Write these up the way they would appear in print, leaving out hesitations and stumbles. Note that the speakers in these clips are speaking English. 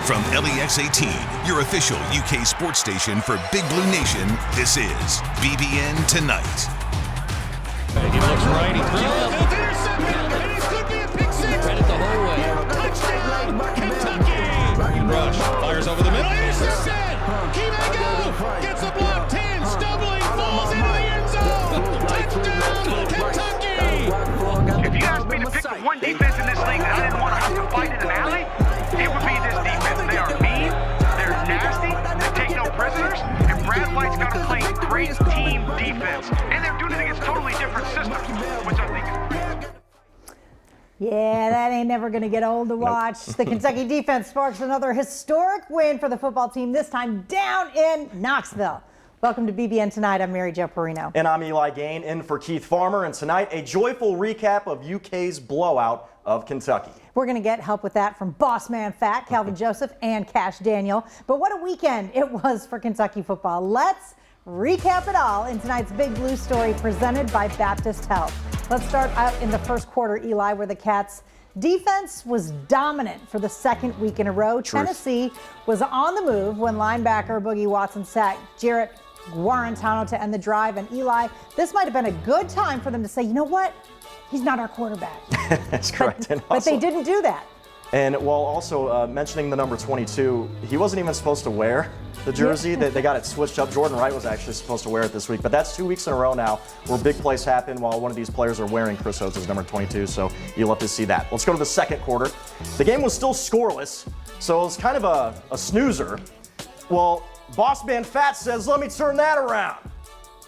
From LEX 18, your official UK sports station for Big Blue Nation, this is BBN Tonight. He looks right, he throws. It's intercepted, and it could be a pick six. Read it the whole way. Touchdown, Kentucky! Rush fires over the middle, intercepted! Keep gets a block, 10, stumbling, falls into the end zone. Touchdown, Kentucky! If you asked me to pick the one defense in this league that I didn't want to have to fight in an alley, it would be this defense. They are mean, they're nasty, they take no prisoners, and Brad White's got to play great team defense. And they're doing it against totally different systems, which I think is good. Yeah, that ain't never going to get old to watch. Nope. The Kentucky defense sparks another historic win for the football team, this time down in Knoxville. Welcome to BBN Tonight. I'm Mary Jo Perino. And I'm Eli Gehn, in for Keith Farmer. And tonight, a joyful recap of UK's blowout of Kentucky. We're going to get help with that from Boss Man Fat, Calvin Joseph, and Cash Daniel. But what a weekend it was for Kentucky football. Let's recap it all in tonight's Big Blue story presented by Baptist Health. Let's start out in the first quarter, Eli, where the Cats' defense was dominant for the second week in a row. Truth. Tennessee was on the move when linebacker Boogie Watson sacked Jarrett Guarantano to end the drive. And Eli, this might have been a good time for them to say, you know what? He's not our quarterback. That's correct. But they didn't do that. And while also mentioning the number 22, he wasn't even supposed to wear the jersey. Yeah. They got it switched up. Jordan Wright was actually supposed to wear it this week. But that's 2 weeks in a row now where big plays happen while one of these players are wearing Chris Oates' number 22. So you'll have to see that. Let's go to the second quarter. The game was still scoreless, so it was kind of a snoozer. Well, Boss Man Fat says, let me turn that around.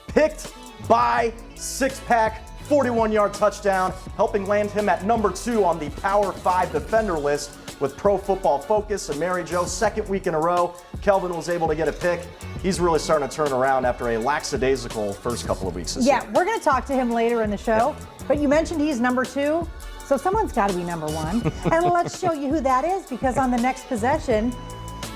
Picked by six-pack, 41-yard touchdown, helping land him at number 2 on the Power 5 defender list with Pro Football Focus. And Mary Jo, second week in a row, Kelvin was able to get a pick. He's really starting to turn around after a lackadaisical first couple of weeks this year. We're going to talk to him later in the show, but you mentioned he's number 2, so someone's got to be number 1. And let's show you who that is, because on the next possession,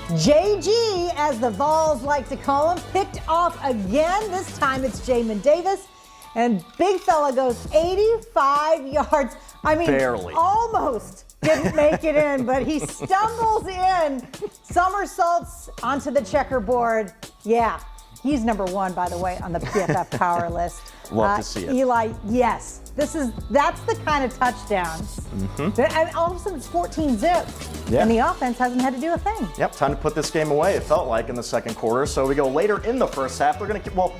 JG, as the Vols like to call him, picked off again. This time it's Jamin Davis. And big fella goes 85 yards. I mean, barely. Almost didn't make it in, but he stumbles in, somersaults onto the checkerboard. Yeah, he's number 1, by the way, on the PFF power list. Love to see it. Eli, yes. That's the kind of touchdowns. And all of a sudden it's 14 zip. Yeah. And the offense hasn't had to do a thing. Yep, time to put this game away, it felt like, in the second quarter. So we go later in the first half. They're going to, well,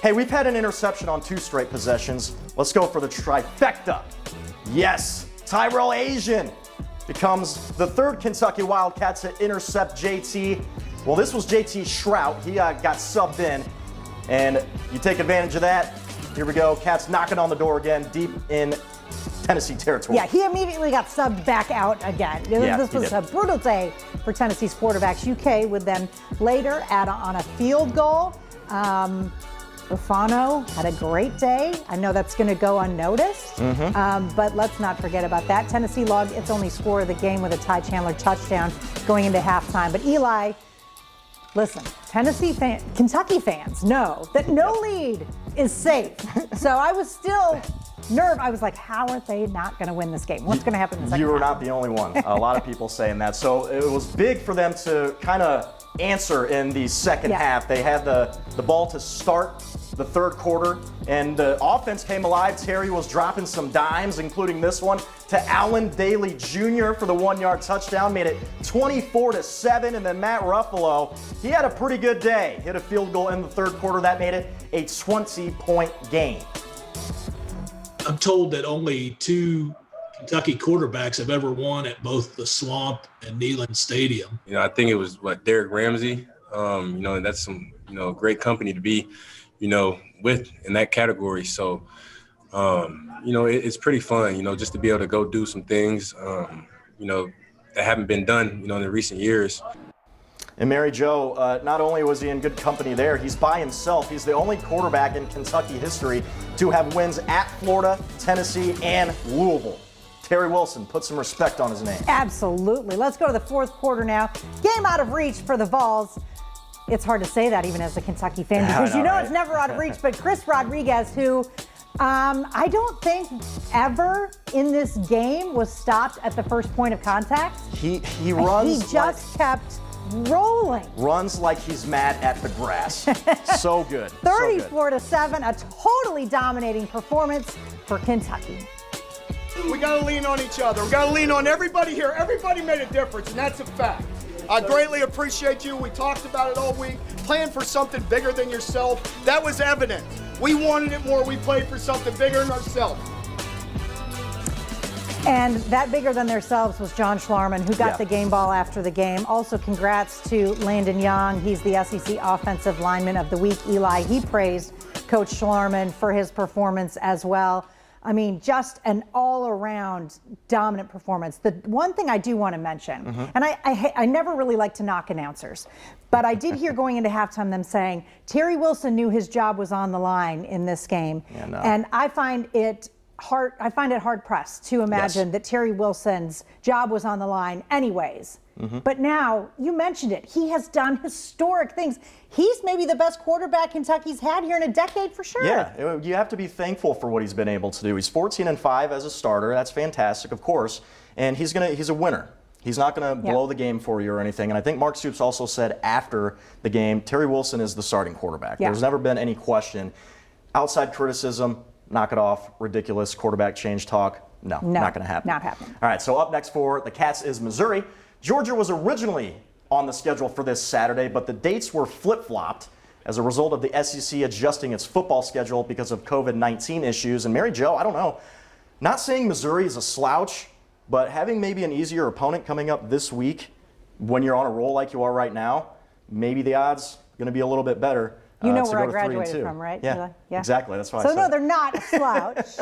hey, we've had an interception on 2 straight possessions. Let's go for the trifecta. Yes, Tyrell Asian becomes the 3rd Kentucky Wildcat to intercept JT. Well, this was JT Shrout. He got subbed in, and you take advantage of that. Here we go. Cats knocking on the door again, deep in Tennessee territory. Yeah, he immediately got subbed back out again. This was a brutal day for Tennessee's quarterbacks. UK would then later add on a field goal. Buffano had a great day. I know that's going to go unnoticed, but let's not forget about that. Tennessee logged its only score of the game with a Ty Chandler touchdown going into halftime. But Eli, listen, Kentucky fans know that no lead is safe. So I was still nervous. I was like, how are they not going to win this game? What's going to happen in the second You were half? not the only one. A lot of people saying that. So it was big for them to kind of answer in the second half. They had the ball to start the third quarter, and the offense came alive. Terry was dropping some dimes, including this one to Allen Daly Jr. for the 1-yard touchdown, made it 24-7. And then Matt Ruffalo, he had a pretty good day. Hit a field goal in the third quarter. That made it a 20-point game. I'm told that only 2 Kentucky quarterbacks have ever won at both the Swamp and Neyland Stadium. I think it was Derek Ramsey. And that's some, great company to be, with in that category. So, it's pretty fun, just to be able to go do some things, that haven't been done, in the recent years. And Mary Jo, not only was he in good company there, he's by himself. He's the only quarterback in Kentucky history to have wins at Florida, Tennessee, and Louisville. Terry Wilson, put some respect on his name. Absolutely. Let's go to the fourth quarter now. Game out of reach for the Vols. It's hard to say that even as a Kentucky fan because right? It's never out of reach. But Chris Rodriguez, who I don't think ever in this game was stopped at the first point of contact. He runs. He just kept rolling. Runs like he's mad at the grass. So good. 34-7, a totally dominating performance for Kentucky. We got to lean on each other. We got to lean on everybody here. Everybody made a difference, and that's a fact. I greatly appreciate you. We talked about it all week. Playing for something bigger than yourself, that was evident. We wanted it more. We played for something bigger than ourselves. And that bigger than themselves was John Schlarman, who got the game ball after the game. Also, congrats to Landon Young. He's the SEC Offensive Lineman of the Week. Eli, he praised Coach Schlarman for his performance as well. I mean, just an all-around dominant performance. The one thing I do want to mention, and I never really like to knock announcers, but I did hear going into halftime them saying Terry Wilson knew his job was on the line in this game, and I find it hard pressed to imagine that Terry Wilson's job was on the line anyways. But now, you mentioned it, he has done historic things. He's maybe the best quarterback Kentucky's had here in a decade for sure. Yeah, you have to be thankful for what he's been able to do. He's 14-5 as a starter. That's fantastic, of course. And he's a winner. He's not going to blow the game for you or anything. And I think Mark Stoops also said after the game, Terry Wilson is the starting quarterback. There's never been any question. Outside criticism, knock it off. Ridiculous quarterback change talk. No, not going to happen. Not happening. All right, so up next for the Cats is Missouri. Georgia was originally on the schedule for this Saturday, but the dates were flip-flopped as a result of the SEC adjusting its football schedule because of COVID-19 issues. And Mary Jo, I don't know, not saying Missouri is a slouch, but having maybe an easier opponent coming up this week when you're on a roll like you are right now, maybe the odds going to be a little bit better. You know where I graduated from, right? Yeah, exactly. That's why I said no, they're not a slouch.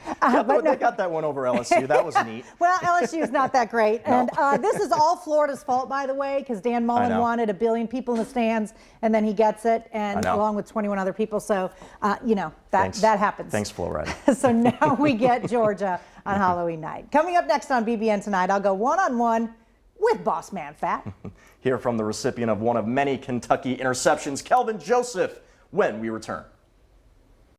They got that one over LSU. That was neat. Well, LSU is not that great. And this is all Florida's fault, by the way, because Dan Mullen wanted 1 billion people in the stands, and then he gets it, and along with 21 other people. So, that happens. Thanks, Florida. So now we get Georgia on Halloween night. Coming up next on BBN Tonight, I'll go one-on-one with Boss Man Fat. Hear from the recipient of one of many Kentucky interceptions, Kelvin Joseph, when we return.